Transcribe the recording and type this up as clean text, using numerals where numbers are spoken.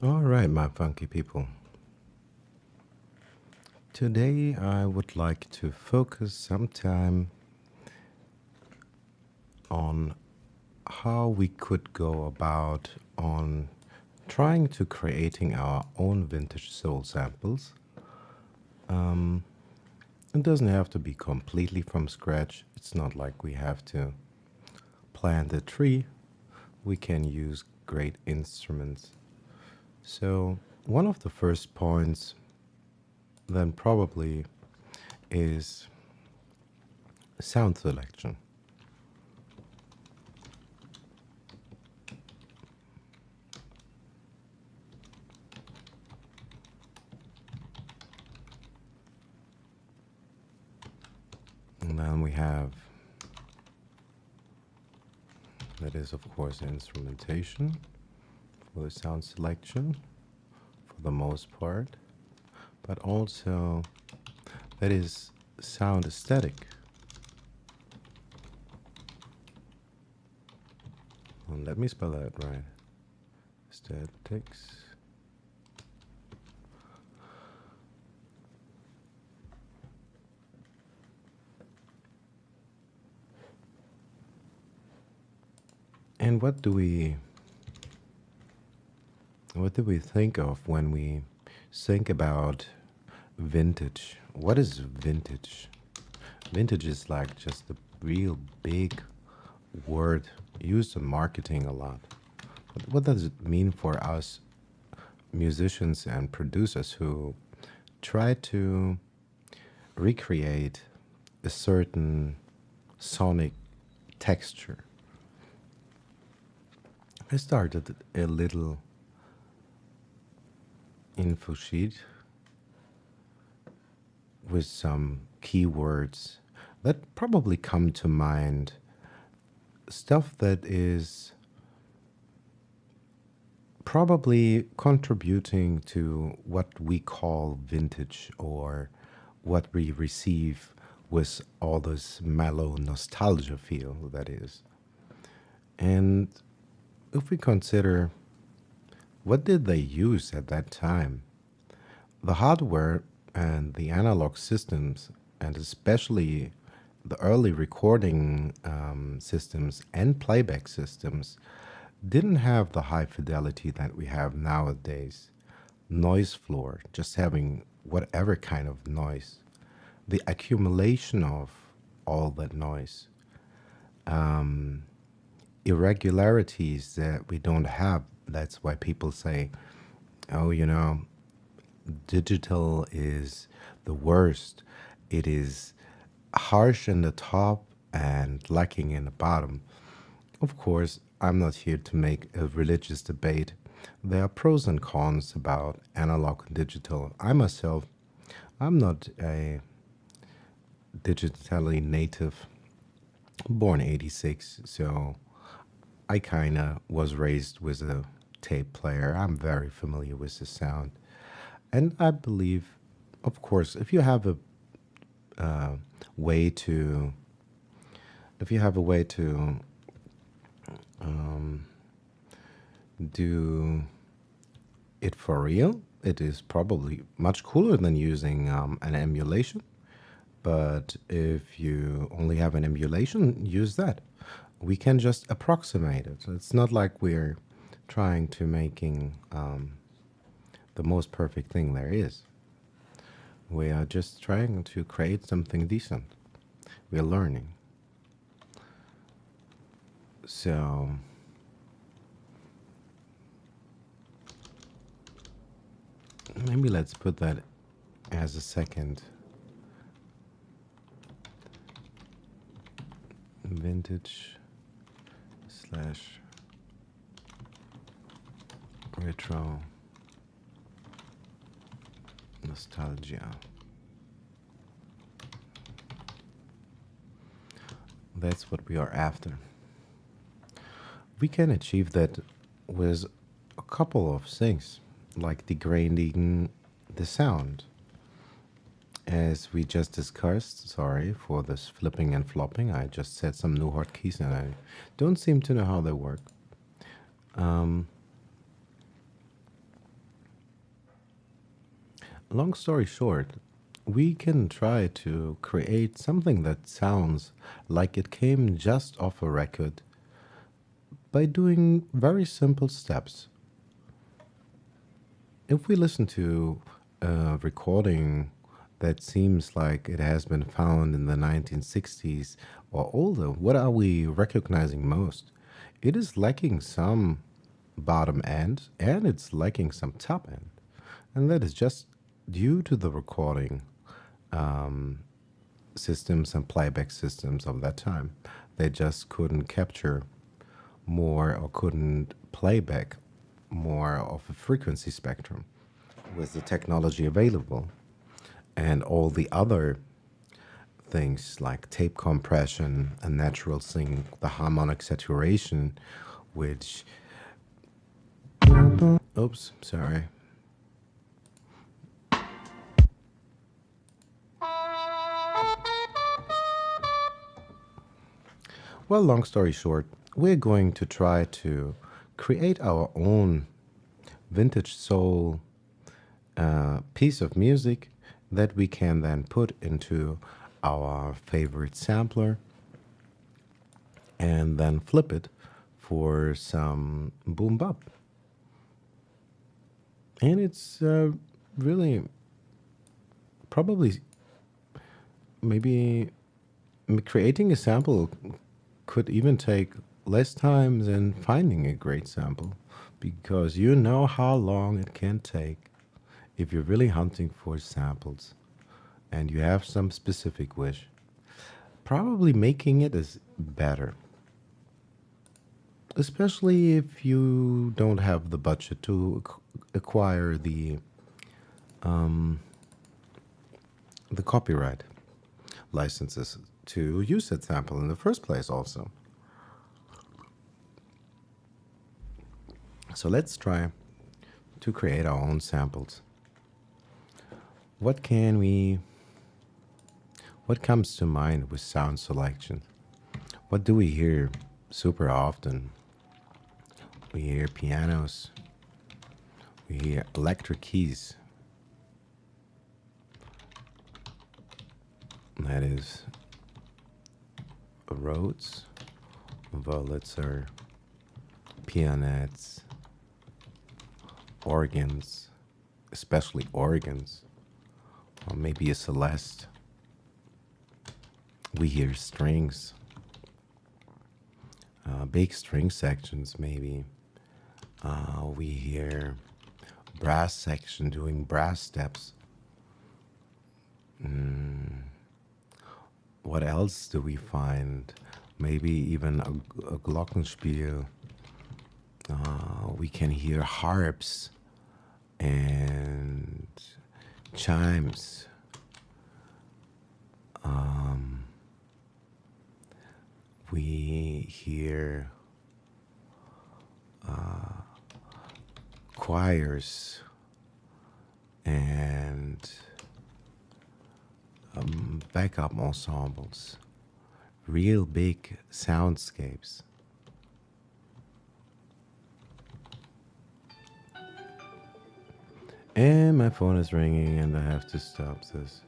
All right, my funky people. Today I would like to focus some time on how we could go about on trying to creating our own vintage soul samples. It doesn't have to be completely from scratch. It's not like we have to plant a tree. We can use great instruments. So one of the first points then probably is sound selection. And then we have, that is of course instrumentation for the sound selection for the most part, but also that is sound aesthetic. And let me spell that right. Aesthetics. And what do we think of when we think about vintage? What is vintage? Vintage is like just a real big word used in marketing a lot. But what does it mean for us musicians and producers who try to recreate a certain sonic texture? I started a little info sheet with some keywords that probably come to mind. Stuff that is probably contributing to what we call vintage or what we receive with all this mellow nostalgia feel that is. And if we consider what did they use at that time, the hardware and the analog systems, and especially the early recording systems and playback systems, didn't have the high fidelity that we have nowadays. Noise floor, just having whatever kind of noise, the accumulation of all that noise, irregularities that we don't have. That's why people say, oh, digital is the worst. It is harsh in the top and lacking in the bottom. Of course, I'm not here to make a religious debate. There are pros and cons about analog and digital. I myself, I'm not a digitally native, born 86, so I kind of was raised with a tape player. I'm very familiar with the sound. And I believe, of course, if you have a way to, if you have a way to do it for real, it is probably much cooler than using an emulation. But if you only have an emulation, use that. We can just approximate it. It's not like we're trying to making the most perfect thing there is. We are just trying to create something decent. We're learning. So maybe let's put that as a second. Vintage / retro nostalgia. That's what we are after. We can achieve that with a couple of things, like degrading the sound. As we just discussed, sorry for this flipping and flopping, I just set some new hotkeys and I don't seem to know how they work. long story short, we can try to create something that sounds like it came just off a record by doing very simple steps. If we listen to a recording that seems like it has been found in the 1960s or older, what are we recognizing most? It is lacking some bottom end and it's lacking some top end. And that is just due to the recording um, systems and playback systems of that time. They just couldn't capture more or couldn't play back more of a frequency spectrum with the technology available. And all the other things like tape compression and natural sync, the harmonic saturation, which, oops, sorry. Well, long story short, we're going to try to create our own vintage soul piece of music that we can then put into our favorite sampler and then flip it for some boom bop. And it's really probably maybe creating a sample could even take less time than finding a great sample because you know how long it can take if you're really hunting for samples and you have some specific wish. Probably making it is better, especially if you don't have the budget to acquire the copyright licenses to use that sample in the first place also. So let's try to create our own samples. What comes to mind with sound selection? What do we hear super often? We hear pianos, we hear electric keys. That is Rhodes, Wurlitzer, pianettes, organs, especially organs, or maybe a Celeste. We hear strings, big string sections maybe. We hear brass section doing brass steps. What else do we find? Maybe even a glockenspiel. We can hear harps and chimes. We hear choirs and backup ensembles, real big soundscapes. And my phone is ringing and I have to stop this.